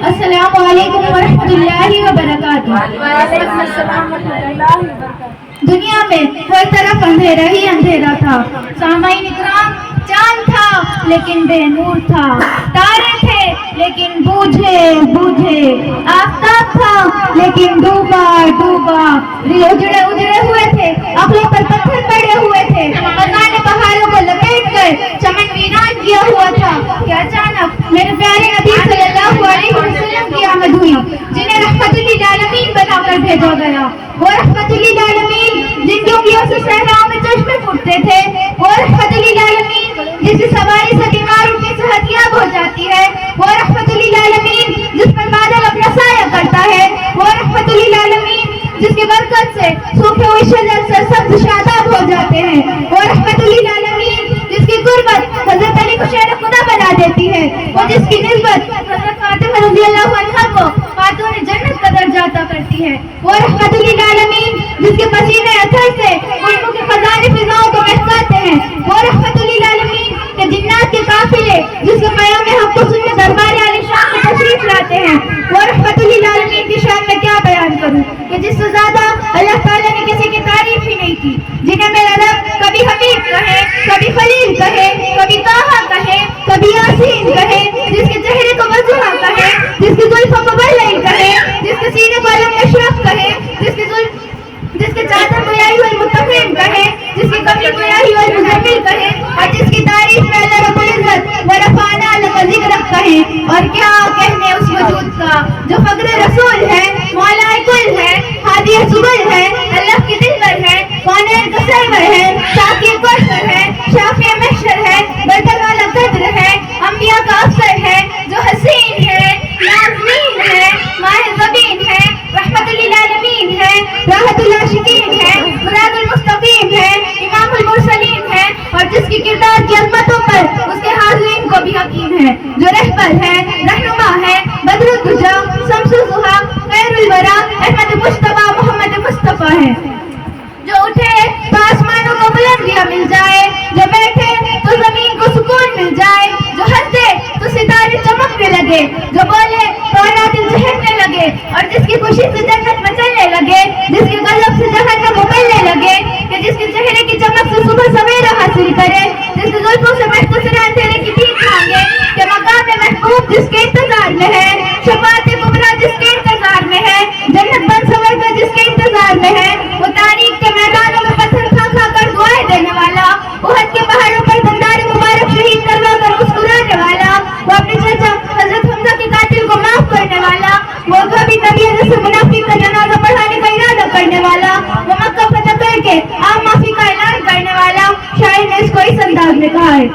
السلام علیکم ورحمۃ اللہ وبرکاتہ۔ دنیا میں ہر طرف اندھیرا ہی اندھیرا تھا، سامعین اکرام، چاند تھا لیکن بے نور تھا، تارے تھے لیکن بوجھے بوجھے، آفتاب تھا لیکن ڈوبا ڈوبا، اجڑے اجڑے ہوئے تھے، عقلوں پر پتھر پڑے ہوئے تھے، خزاں نے پہاڑوں کو لپیٹ کر چمن ویران کیا ہوا تھا کہ اچانک میرے پیارے نبی صلی اللہ علیہ وسلم کی آمد ہوئی، جنہیں رحمت للعالمین بنا کر بھیجا گیا۔ وہ رحمت للعالمین جن کی انگلیوں سے صحراؤں میں چشمے پھوٹتے تھے، وہ رحمت للعالمین جس کی سواری سے بیمار اپنی صحت یاب ہو جاتی ہے، وہ رحمت للعالمین جس پر بادل اپنا سایہ کرتا ہے، وہ رحمت للعالمین جس کی برکت سے سوکھے ہوئے شجر سے سبز شاداب ہو جاتے ہیں، وہ رحمت للعالمین جس کی قربت حضرت علی کو شہر خدا بنا دیتی ہے، وہ جس کی نسبت حضرت فاطمہ رضی اللہ عنہا کو خاتون جنت کا درجہ عطا کرتی ہے، وہ رحمت للعالمین جس کے پسینے اثر سے ملکوں کے خزانے فضاؤں کو مہکاتے ہیں، وہ رحمت للعالمین کہ جنات کے قافلے جس کے قیام حق کو سننے دربار عالی شان میں تشریف لاتے ہیں، وہ رحمت للعالمین کی شان میں کیا بیان کروں کہ جس سے زیادہ اللہ تعالیٰ نے کسی کی تعریف ہی نہیں کی، جنہیں میرا رب کبھی حبیب کہے، کبھی خلیل کہے، کبھی طٰہٰ کہے، کبھی یاسین کہے، جس کے چہرے کو وضوحا کہے، جس کی زلفوں کو واللیل کہے، جس کے سینے کو علم اشرف کہے، جس کے چادر کو یا ایھا المتقین کہے، جس کی کمر کو یا ایھا المزمل کہے، اور جس کی تعریف میں اللہ رب العزت ورفعنا لک ذکرک کہے، اور کیا کہنے اس وجود کا جو فخر رسول ہے، مولا کل ہے، ہادی سبل ہے، اللہ کی دلبر ہے، کونین کا سرور ہے، ساقی کوثر ہے، شافع محشر ہے، برتر والا قدر ہے، انبیاء کا افسر ہے، جو حسین ہے، نازنین ہے، ماہ زبین ہے، رحمت للعالمین ہے، راحت العاشقین ہے، مراد المستقیم ہے، امام المرسلین ہے، اور جس کی کردار کی عظمتوں پر اس کے حاضرین کو بھی حکیم ہے، جو رہبر ہے، رہنما ہے، بدر الدجا، شمس الضحیٰ، خیر الورا، احمد مجتبیٰ، محمد مصطفیٰ ہے، جو اٹھے تو آسمانوں کو بلندیاں مل جائے، جو بیٹھے تو زمین کو سکون مل جائے، جو ہنسے تو ستارے چمکنے لگے، جو بولے تو عناصر چہکنے لگے، اور جس کی خوشی سے جنت مچلنے لگے، جس کے غضب سے جہنم ابلنے لگے، کہ جس کے چہرے کی چمک سے صبح سویرا حاصل کرے، جس کے زلفوں سے محتسرہ اندھیرے کی بھیک مانگے، کہ مقام محبوب جس کے انتظار میں ہے، شفاعت کبریٰ جس کے انتظار میں ہے، جنت بن سور کر جس کے انتظار میں ہے، وہ تاریخ کے میدانوں میں پتھر کھا کھا کر دعائیں دینے والا، احد کے پہاڑوں پر دندار مبارک شہید کروا کر مسکرانے والا، وہ اپنے چچا حضرت حمزہ کے قاتل کو معاف کرنے والا، وہ کبھی کبھی حضرت سے منافق کا جنازہ پڑھانے کا ارادہ کرنے والا، وہ مکہ فتح کر کے عام معافی کا اعلان کرنے والا، شاعر نے اس کو اس انداز میں کہا ہے: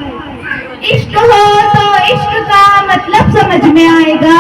عشق ہو تو عشق کا مطلب سمجھ میں آئے گا،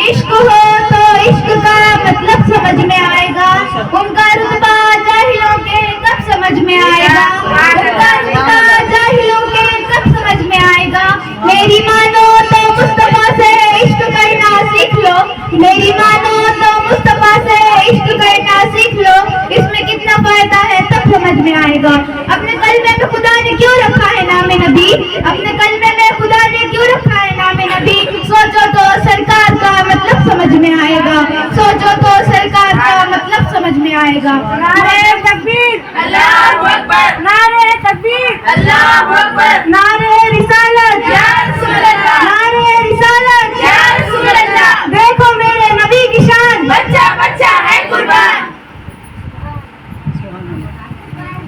عشق ہو تو عشق کا مطلب سمجھ میں آئے گا، ان کا رتبہ جاہلوں کے کب سمجھ میں آئے گا، ان کا رتبہ جاہلوں کے کب سمجھ میں آئے گا، میری مانو تو مصطفیٰ سے عشق کرنا سیکھ لو، میری مانو تو مصطفیٰ سے عشق کرنا سیکھ لو، اس میں کتنا فائدہ ہے تب سمجھ میں آئے گا، اپنے قلبے میں خدا نے کیوں رکھا ہے نام نبی، اپنے قلبے میں خدا نے کیوں رکھا ہے نام نبی، سوچو تو سرکار کا مطلب سمجھ میں آئے گا، سوچو تو سرکار کا مطلب سمجھ میں آئے گا۔ نعرہ تکبیر، اللہ اکبر، نعرہ تکبیر، اللہ اکبر، نعرہ رسالت، یا رسول اللہ، نعرہ رسالت، یا رسول اللہ، دیکھو میرے نبی کی شان، بچہ بچہ ہے قربان۔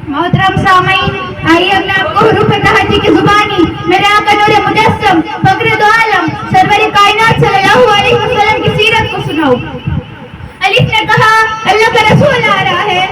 محترم سامعین، آئیے اب میں آپ کو حروف تہجی کی زبانی میرے آقا نور مجسم فخر دو عالم سرور کائنات صلی اللہ علیہ وسلم کی سیرت کو سناؤں۔ الف نے کہا اللہ کا رسول آ رہا ہے،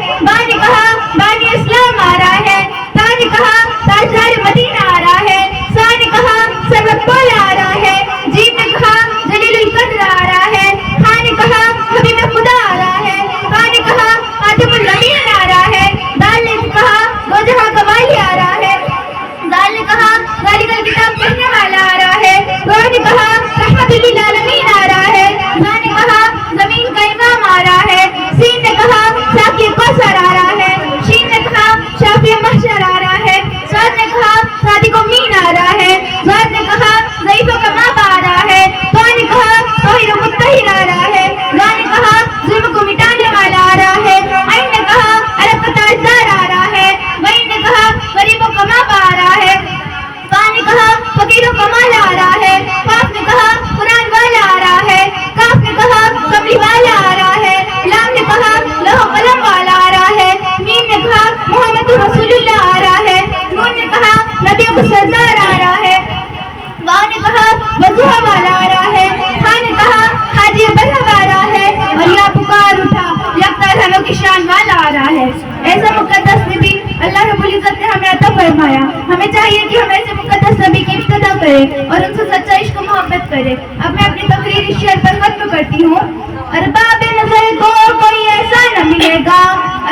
ہمیں چاہیے کہ ہم ایسے مقدس نبی کی ابتدا کریں اور ان سے سچا عشق و محبت کریں. اب میں اپنی تقریر اس شعر پر ختم کرتی ہوں. ارباب نظر کو کوئی ایسا نہ ملے گا,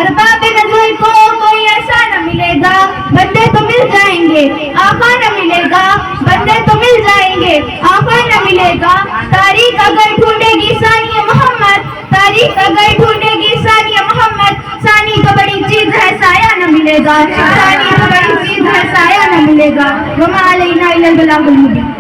ارباب نظر کو کوئی ایسا نہ ملے گا, بندے تو مل جائیں گے آقا نہ ملے گا, بندے تو مل جائیں گے آقا نہ ملے گا. تاریخ اگر ڈھونڈے گی ثانی محمد, تاریخ اگر ڈھونڈے گی ثانی محمد, ثانی تو بڑی چیز ہے سایہ نہ ملے گا, ثانی تو بڑی چیز ہے سایہ نہ ملے گا. وما علینا الا البلاغ المبین.